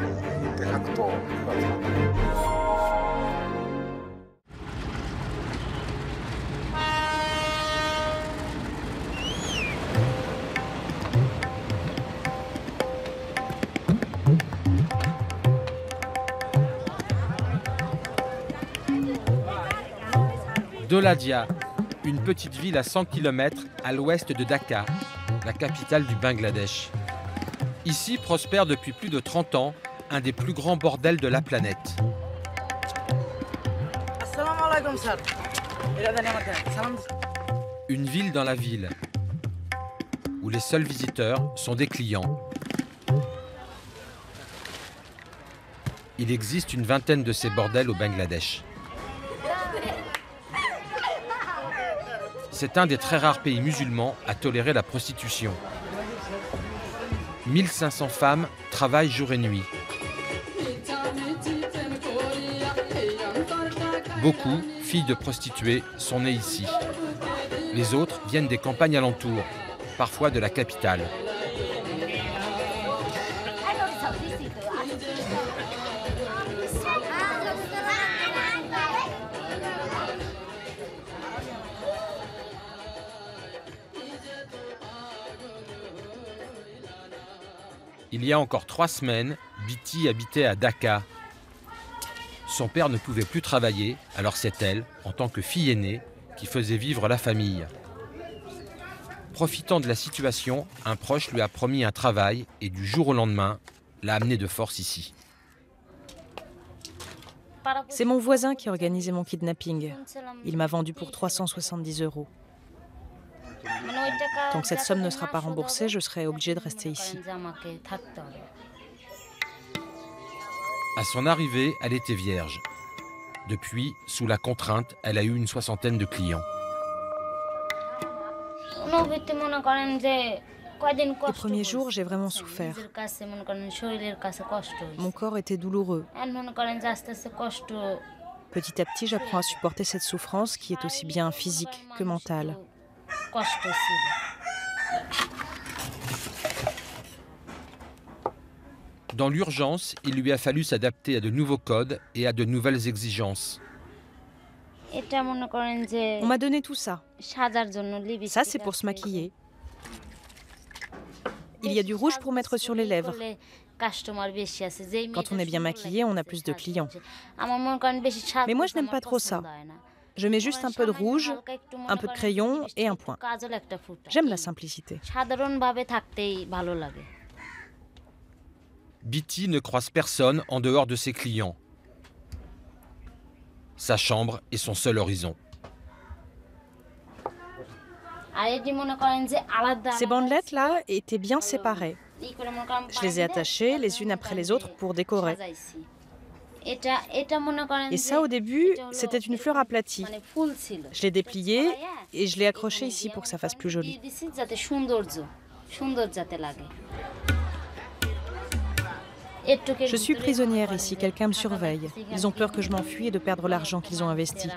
って書くと今使ってる。Doladia, une petite ville à 100 km à l'ouest de Dhaka, la capitale du Bangladesh. Ici prospère depuis plus de 30 ans un des plus grands bordels de la planète. Une ville dans la ville, où les seuls visiteurs sont des clients. Il existe une vingtaine de ces bordels au Bangladesh. C'est un des très rares pays musulmans à tolérer la prostitution. 1500 femmes travaillent jour et nuit. Beaucoup, filles de prostituées, sont nées ici. Les autres viennent des campagnes alentours, parfois de la capitale. Il y a encore 3 semaines, Biti habitait à Dhaka. Son père ne pouvait plus travailler, alors c'est elle, en tant que fille aînée, qui faisait vivre la famille. Profitant de la situation, un proche lui a promis un travail et du jour au lendemain, l'a amené de force ici. C'est mon voisin qui a organisé mon kidnapping. Il m'a vendu pour 370 €. Tant que cette somme ne sera pas remboursée, je serai obligée de rester ici. À son arrivée, elle était vierge. Depuis, sous la contrainte, elle a eu une 60aine de clients. Les premiers jours, j'ai vraiment souffert. Mon corps était douloureux. Petit à petit, j'apprends à supporter cette souffrance qui est aussi bien physique que mentale. Dans l'urgence, il lui a fallu s'adapter à de nouveaux codes et à de nouvelles exigences. On m'a donné tout ça. Ça, c'est pour se maquiller. Il y a du rouge pour mettre sur les lèvres. Quand on est bien maquillé, on a plus de clients. Mais moi, je n'aime pas trop ça. Je mets juste un peu de rouge, un peu de crayon et un point. J'aime la simplicité. Biti ne croise personne en dehors de ses clients. Sa chambre est son seul horizon. Ces bandelettes-là étaient bien séparées. Je les ai attachées les unes après les autres pour décorer. Et ça, au début, c'était une fleur aplatie. Je l'ai dépliée et je l'ai accrochée ici pour que ça fasse plus joli. Je suis prisonnière ici, quelqu'un me surveille. Ils ont peur que je m'enfuis et de perdre l'argent qu'ils ont investi.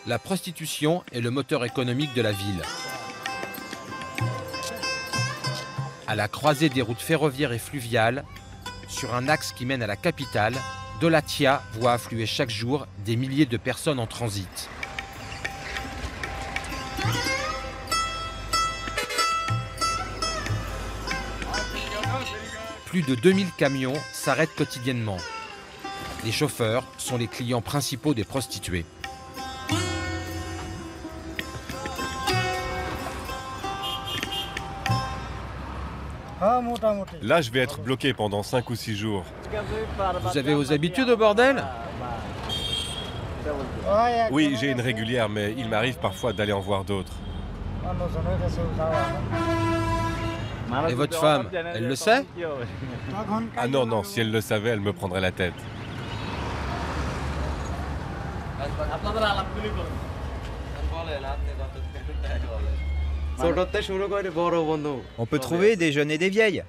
La prostitution est le moteur économique de la ville. À la croisée des routes ferroviaires et fluviales, sur un axe qui mène à la capitale, Doladia voit affluer chaque jour des milliers de personnes en transit. Plus de 2000 camions s'arrêtent quotidiennement. Les chauffeurs sont les clients principaux des prostituées. Là, je vais être bloqué pendant 5 ou 6 jours. Vous avez vos habitudes au bordel? Oui, j'ai une régulière, mais il m'arrive parfois d'aller en voir d'autres. Et votre femme, elle le sait? Ah non, non, si elle le savait, elle me prendrait la tête. On peut trouver des jeunes et des vieilles.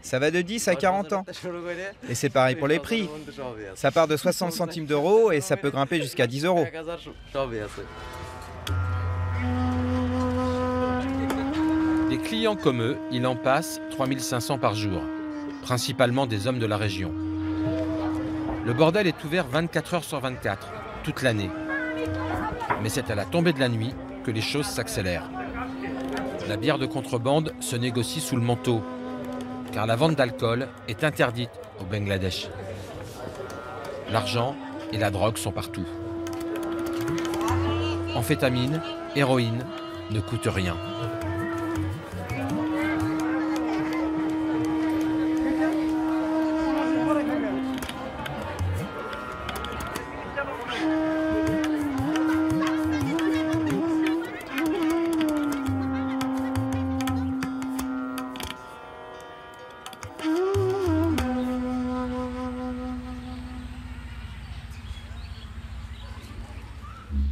Ça va de 10 à 40 ans. Et c'est pareil pour les prix. Ça part de 60 centimes d'euros et ça peut grimper jusqu'à 10 euros. Les clients comme eux, il en passe 3500 par jour, principalement des hommes de la région. Le bordel est ouvert 24 heures sur 24, toute l'année. Mais c'est à la tombée de la nuit que les choses s'accélèrent. La bière de contrebande se négocie sous le manteau, car la vente d'alcool est interdite au Bangladesh. L'argent et la drogue sont partout. Amphétamine, héroïne ne coûtent rien.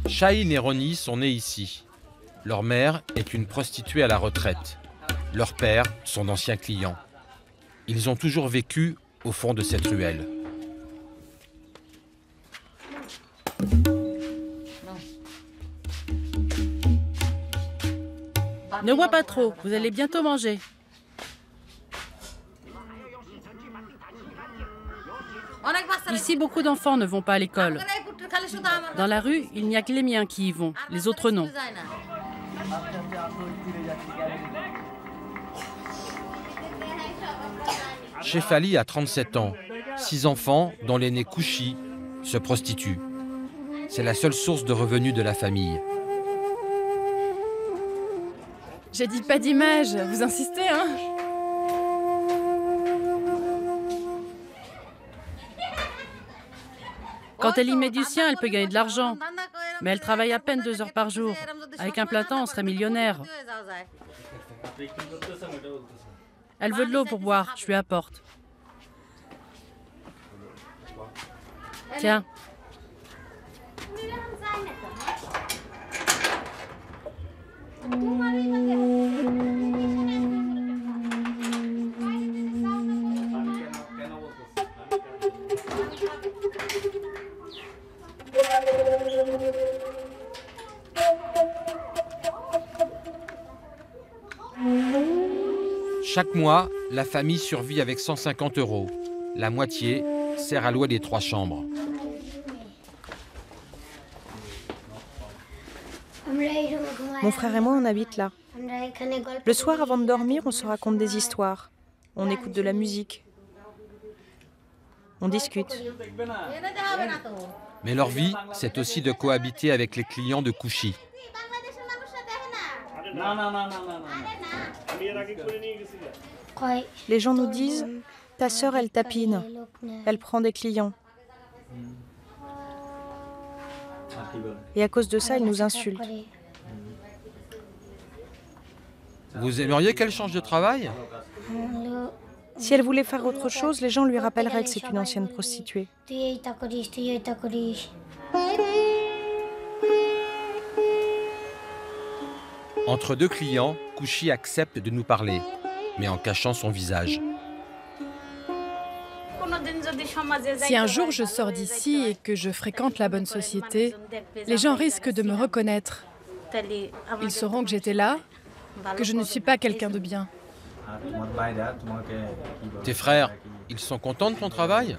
Shaheen et Ronnie sont nés ici. Leur mère est une prostituée à la retraite. Leur père sont d'anciens clients. Ils ont toujours vécu au fond de cette ruelle. Ne bois pas trop, vous allez bientôt manger. Ici, beaucoup d'enfants ne vont pas à l'école. Dans la rue, il n'y a que les miens qui y vont, les autres non. Shefali a 37 ans, 6 enfants dont l'aîné Kouchi se prostitue. C'est la seule source de revenus de la famille. J'ai dit pas d'image, vous insistez, hein? Quand elle y met du sien, elle peut gagner de l'argent. Mais elle travaille à peine 2 heures par jour. Avec un plein temps, on serait millionnaire. Elle veut de l'eau pour boire, je lui apporte. Tiens. Chaque mois, la famille survit avec 150 €. La moitié sert à louer les 3 chambres. Mon frère et moi, on habite là. Le soir, avant de dormir, on se raconte des histoires. On écoute de la musique. On discute. Mais leur vie, c'est aussi de cohabiter avec les clients de Kouchi. Les gens nous disent « Ta sœur, elle tapine. Elle prend des clients. » Et à cause de ça, ils nous insultent. Vous aimeriez qu'elle change de travail? Si elle voulait faire autre chose, les gens lui rappelleraient que c'est une ancienne prostituée. Entre 2 clients, Kouchi accepte de nous parler, mais en cachant son visage. Si un jour je sors d'ici et que je fréquente la bonne société, les gens risquent de me reconnaître. Ils sauront que j'étais là, que je ne suis pas quelqu'un de bien. Tes frères, ils sont contents de ton travail?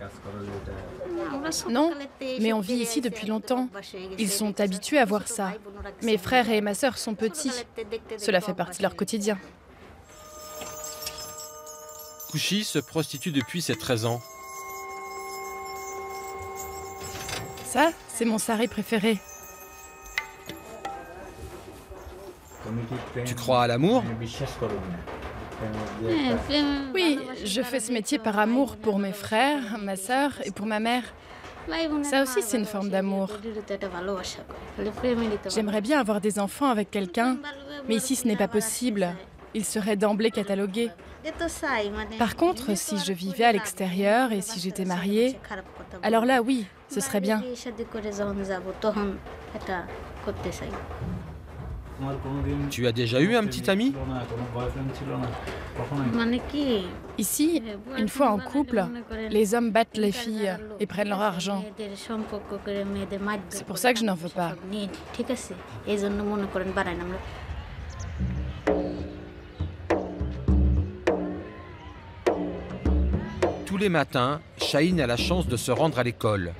Non, mais on vit ici depuis longtemps. Ils sont habitués à voir ça. Mes frères et ma sœur sont petits. Cela fait partie de leur quotidien. Kouchi se prostitue depuis ses 13 ans. Ça, c'est mon sari préféré. Tu crois à l'amour? Oui, je fais ce métier par amour pour mes frères, ma sœur et pour ma mère. Ça aussi, c'est une forme d'amour. J'aimerais bien avoir des enfants avec quelqu'un, mais ici, ce n'est pas possible. Ils seraient d'emblée catalogués. Par contre, si je vivais à l'extérieur et si j'étais mariée, alors là, oui, ce serait bien. Tu as déjà eu un petit ami? Ici, une fois en couple, les hommes battent les filles et prennent leur argent. C'est pour ça que je n'en veux pas. Tous les matins, Chahine a la chance de se rendre à l'école.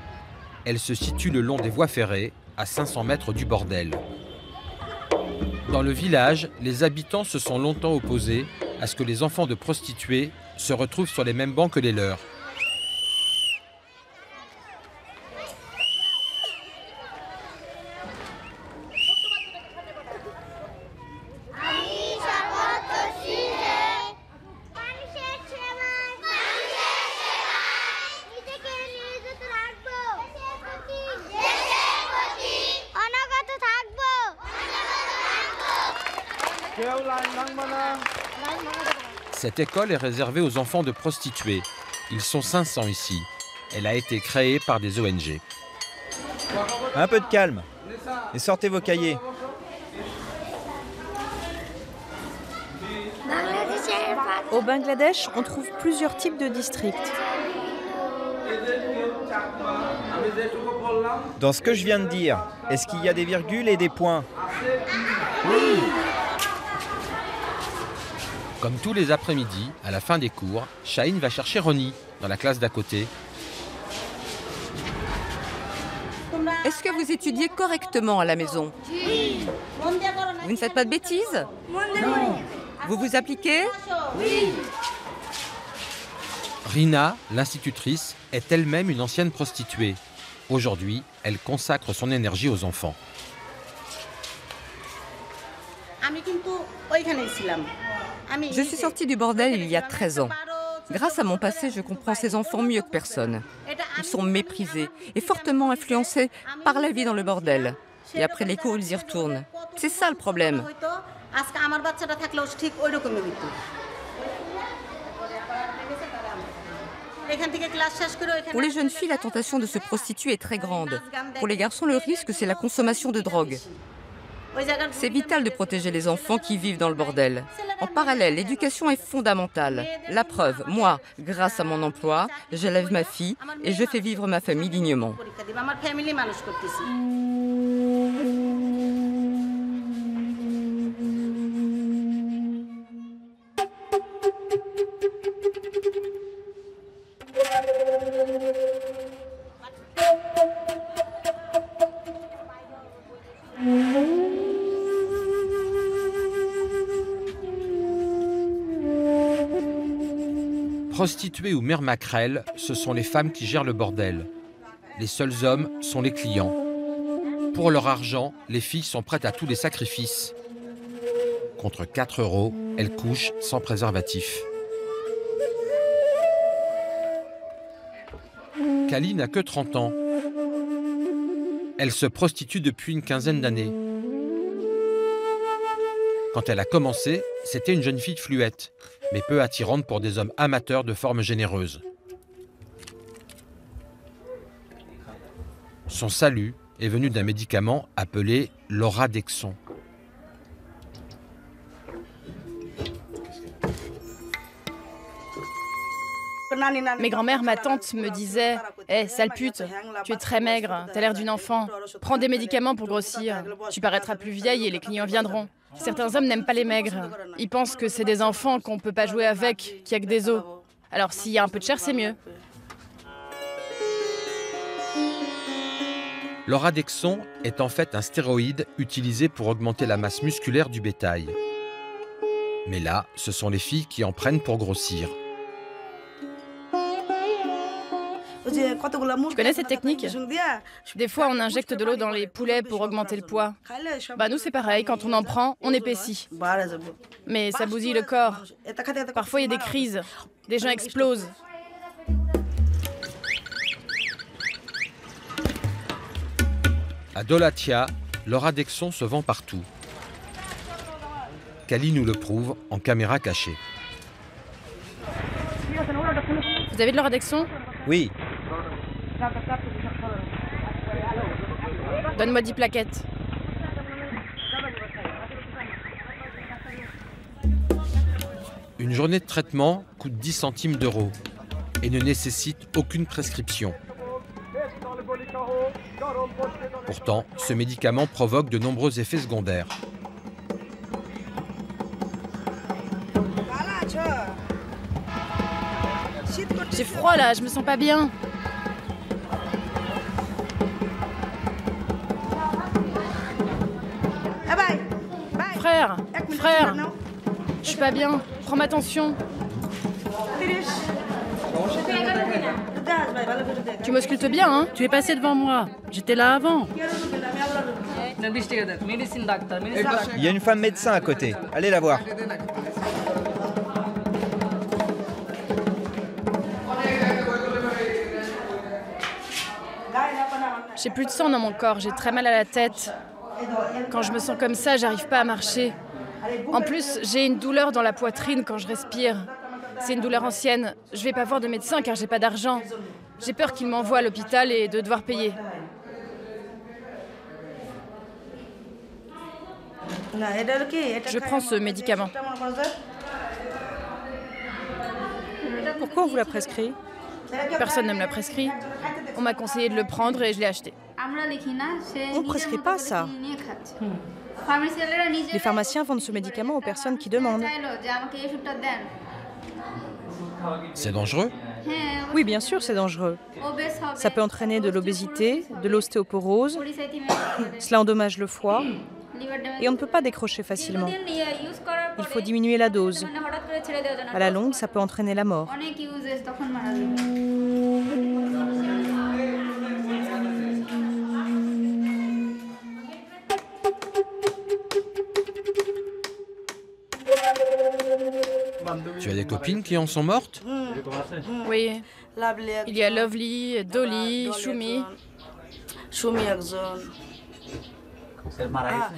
Elle se situe le long des voies ferrées, à 500 mètres du bordel. Dans le village, les habitants se sont longtemps opposés à ce que les enfants de prostituées se retrouvent sur les mêmes bancs que les leurs. Cette école est réservée aux enfants de prostituées. Ils sont 500 ici. Elle a été créée par des ONG. Un peu de calme et sortez vos cahiers. Au Bangladesh, on trouve plusieurs types de districts. Dans ce que je viens de dire, est-ce qu'il y a des virgules et des points? Oui. Comme tous les après-midi, à la fin des cours, Chahine va chercher Ronnie dans la classe d'à côté. Est-ce que vous étudiez correctement à la maison? Oui. Vous ne faites pas de bêtises? Non. Vous vous appliquez? Oui. Rina, l'institutrice, est elle-même une ancienne prostituée. Aujourd'hui, elle consacre son énergie aux enfants. Je suis sortie du bordel il y a 13 ans. Grâce à mon passé, je comprends ces enfants mieux que personne. Ils sont méprisés et fortement influencés par la vie dans le bordel. Et après les cours, ils y retournent. C'est ça le problème. Pour les jeunes filles, la tentation de se prostituer est très grande. Pour les garçons, le risque, c'est la consommation de drogue. C'est vital de protéger les enfants qui vivent dans le bordel. En parallèle, l'éducation est fondamentale. La preuve, moi, grâce à mon emploi, j'élève ma fille et je fais vivre ma famille dignement. Prostituées ou mères maquerelles, ce sont les femmes qui gèrent le bordel. Les seuls hommes sont les clients. Pour leur argent, les filles sont prêtes à tous les sacrifices. Contre 4 €, elles couchent sans préservatif. Kali n'a que 30 ans. Elle se prostitue depuis une quinzaine d'années. Quand elle a commencé, c'était une jeune fille fluette, mais peu attirante pour des hommes amateurs de formes généreuses. Son salut est venu d'un médicament appelé l'Oradexon. Mes grands-mères, ma tante me disaient « Hé, sale pute, tu es très maigre, t'as l'air d'une enfant. Prends des médicaments pour grossir. Tu paraîtras plus vieille et les clients viendront. » Certains hommes n'aiment pas les maigres. Ils pensent que c'est des enfants qu'on ne peut pas jouer avec, qu'il n'y a que des os. Alors s'il y a un peu de chair, c'est mieux. L'Oradexon est en fait un stéroïde utilisé pour augmenter la masse musculaire du bétail. Mais là, ce sont les filles qui en prennent pour grossir. Tu connais cette technique? Des fois, on injecte de l'eau dans les poulets pour augmenter le poids. Bah nous, c'est pareil, quand on en prend, on épaissit. Mais ça bousille le corps. Parfois, il y a des crises. Des gens explosent. À Dolatia, l'Oradexon se vend partout. Kali nous le prouve en caméra cachée. Vous avez de l'Oradexon? Oui. Donne-moi 10 plaquettes. Une journée de traitement coûte 10 centimes d'euros et ne nécessite aucune prescription. Pourtant, ce médicament provoque de nombreux effets secondaires. J'ai froid là, je me sens pas bien. Frère, je suis pas bien, prends ma tension. Tu m'auscultes bien, hein? Tu es passé devant moi, j'étais là avant. Il y a une femme médecin à côté, allez la voir. J'ai plus de sang dans mon corps, j'ai très mal à la tête. Quand je me sens comme ça, j'arrive pas à marcher. En plus, j'ai une douleur dans la poitrine quand je respire. C'est une douleur ancienne. Je vais pas voir de médecin car j'ai pas d'argent. J'ai peur qu'il m'envoie à l'hôpital et de devoir payer. Je prends ce médicament. Pourquoi on vous l'a prescrit? Personne ne me l'a prescrit. On m'a conseillé de le prendre et je l'ai acheté. On ne prescrit pas ça. Les pharmaciens vendent ce médicament aux personnes qui demandent. C'est dangereux? Oui, bien sûr, c'est dangereux. Ça peut entraîner de l'obésité, de l'ostéoporose. Cela endommage le foie et on ne peut pas décrocher facilement. Il faut diminuer la dose. À la longue, ça peut entraîner la mort. Tu as des copines qui en sont mortes? Oui. Il y a Lovely, Dolly, Shumi.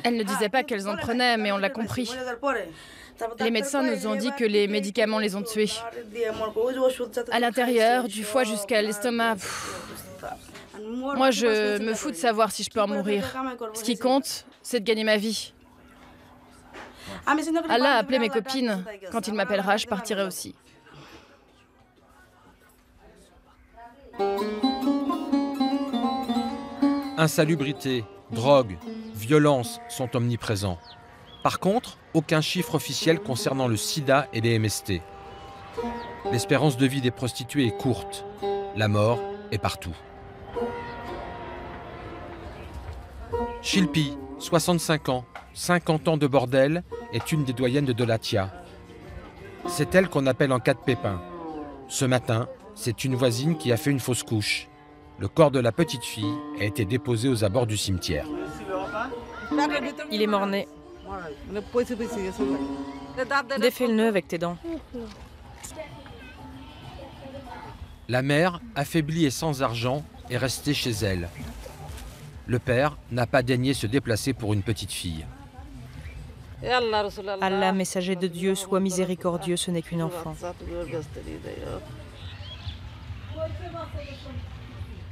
Elles ne disaient pas qu'elles en prenaient, mais on l'a compris. Les médecins nous ont dit que les médicaments les ont tuées. À l'intérieur, du foie jusqu'à l'estomac. Moi, je me fous de savoir si je peux en mourir. Ce qui compte, c'est de gagner ma vie. Allah a appelé mes copines. Quand il m'appellera, je partirai aussi. Insalubrité, drogue, violence sont omniprésents. Par contre, aucun chiffre officiel concernant le sida et les MST. L'espérance de vie des prostituées est courte. La mort est partout. Shilpi, 65 ans, 50 ans de bordel, est une des doyennes de Dolatia. C'est elle qu'on appelle en cas de pépin. Ce matin, c'est une voisine qui a fait une fausse couche. Le corps de la petite fille a été déposé aux abords du cimetière. Il est mort-né. Défais le nœud avec tes dents. La mère, affaiblie et sans argent, est restée chez elle. Le père n'a pas daigné se déplacer pour une petite fille. Allah, messager de Dieu, sois miséricordieux, ce n'est qu'une enfant.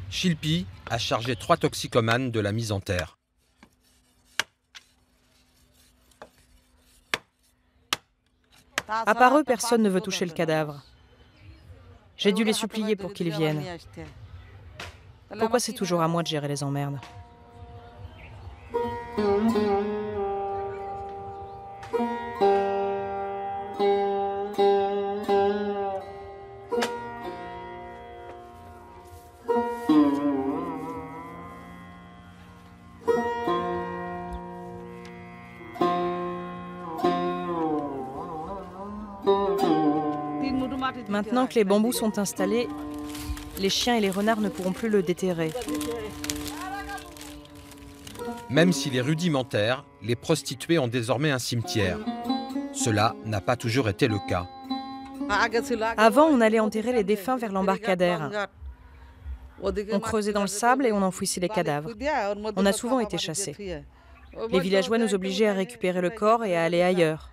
Shilpi a chargé 3 toxicomanes de la mise en terre. À part eux, personne ne veut toucher le cadavre. J'ai dû les supplier pour qu'ils viennent. Pourquoi c'est toujours à moi de gérer les emmerdes? Maintenant que les bambous sont installés, les chiens et les renards ne pourront plus le déterrer. Même s'il est rudimentaire, les prostituées ont désormais un cimetière. Cela n'a pas toujours été le cas. Avant, on allait enterrer les défunts vers l'embarcadère. On creusait dans le sable et on enfouissait les cadavres. On a souvent été chassés. Les villageois nous obligeaient à récupérer le corps et à aller ailleurs.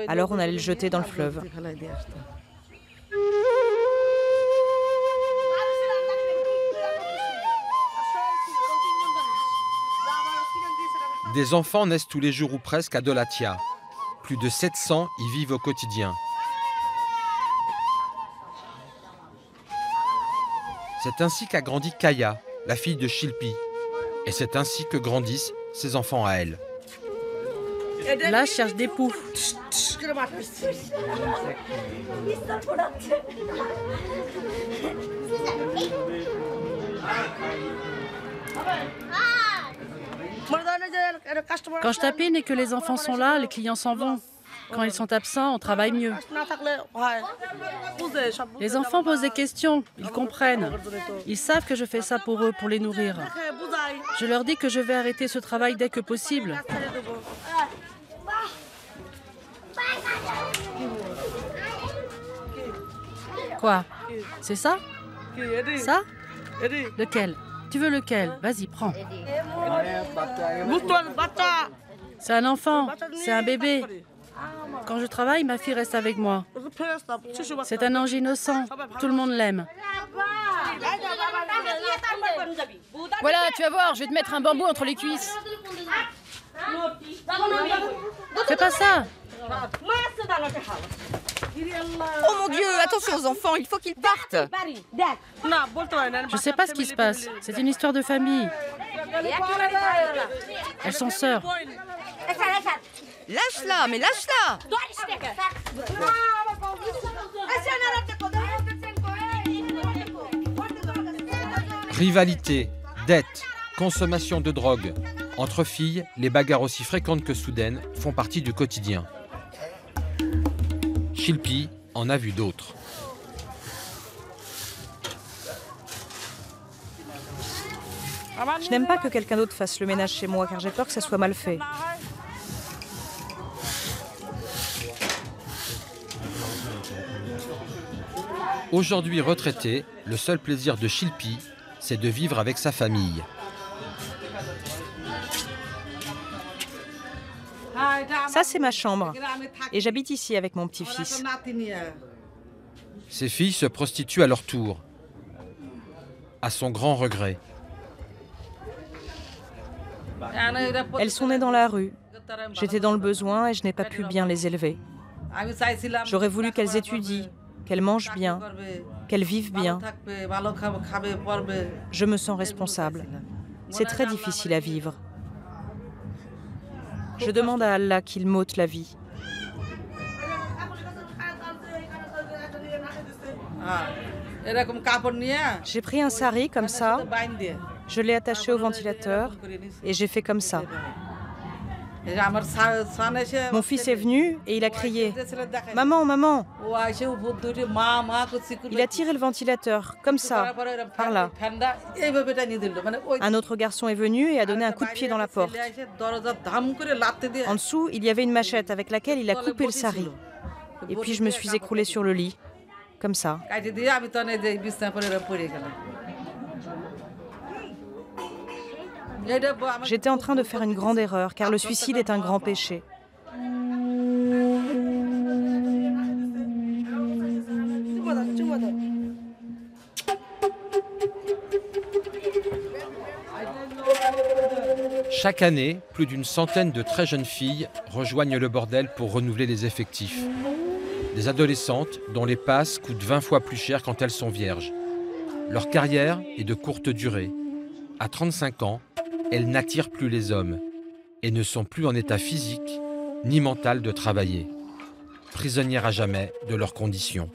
Alors on allait le jeter dans le fleuve. Des enfants naissent tous les jours ou presque à Dolatia. Plus de 700 y vivent au quotidien. C'est ainsi qu'a grandi Kaya, la fille de Shilpi. Et c'est ainsi que grandissent ses enfants à elle. Là, je cherche des poux. Quand je tapine et que les enfants sont là, les clients s'en vont. Quand ils sont absents, on travaille mieux. Les enfants posent des questions, ils comprennent. Ils savent que je fais ça pour eux, pour les nourrir. Je leur dis que je vais arrêter ce travail dès que possible. Quoi? C'est ça? Ça? Lequel? Tu veux lequel? Vas-y, prends. C'est un enfant, c'est un bébé. Quand je travaille, ma fille reste avec moi. C'est un ange innocent, tout le monde l'aime. Voilà, tu vas voir, je vais te mettre un bambou entre les cuisses. Fais pas ça! Oh mon Dieu, attention aux enfants, il faut qu'ils partent. Je sais pas ce qui se passe, c'est une histoire de famille. Elles sont sœurs. Lâche-la, mais lâche-la. Rivalité, dette, consommation de drogue. Entre filles, les bagarres aussi fréquentes que soudaines font partie du quotidien. Shilpi en a vu d'autres. Je n'aime pas que quelqu'un d'autre fasse le ménage chez moi car j'ai peur que ça soit mal fait. Aujourd'hui retraité, le seul plaisir de Shilpi, c'est de vivre avec sa famille. Ça, c'est ma chambre. Et j'habite ici avec mon petit-fils. Ses filles se prostituent à leur tour, à son grand regret. Elles sont nées dans la rue. J'étais dans le besoin et je n'ai pas pu bien les élever. J'aurais voulu qu'elles étudient, qu'elles mangent bien, qu'elles vivent bien. Je me sens responsable. C'est très difficile à vivre. Je demande à Allah qu'il m'ôte la vie. J'ai pris un sari comme ça, je l'ai attaché au ventilateur et j'ai fait comme ça. Mon fils est venu et il a crié « Maman, maman !» Il a tiré le ventilateur, comme ça, par là. Un autre garçon est venu et a donné un coup de pied dans la porte. En dessous, il y avait une machette avec laquelle il a coupé le sari. Et puis je me suis écroulée sur le lit, comme ça. J'étais en train de faire une grande erreur, car le suicide est un grand péché. Chaque année, plus d'une centaine de très jeunes filles rejoignent le bordel pour renouveler les effectifs. Des adolescentes dont les passes coûtent 20 fois plus cher quand elles sont vierges. Leur carrière est de courte durée. À 35 ans, elles n'attirent plus les hommes et ne sont plus en état physique ni mental de travailler, prisonnières à jamais de leurs conditions.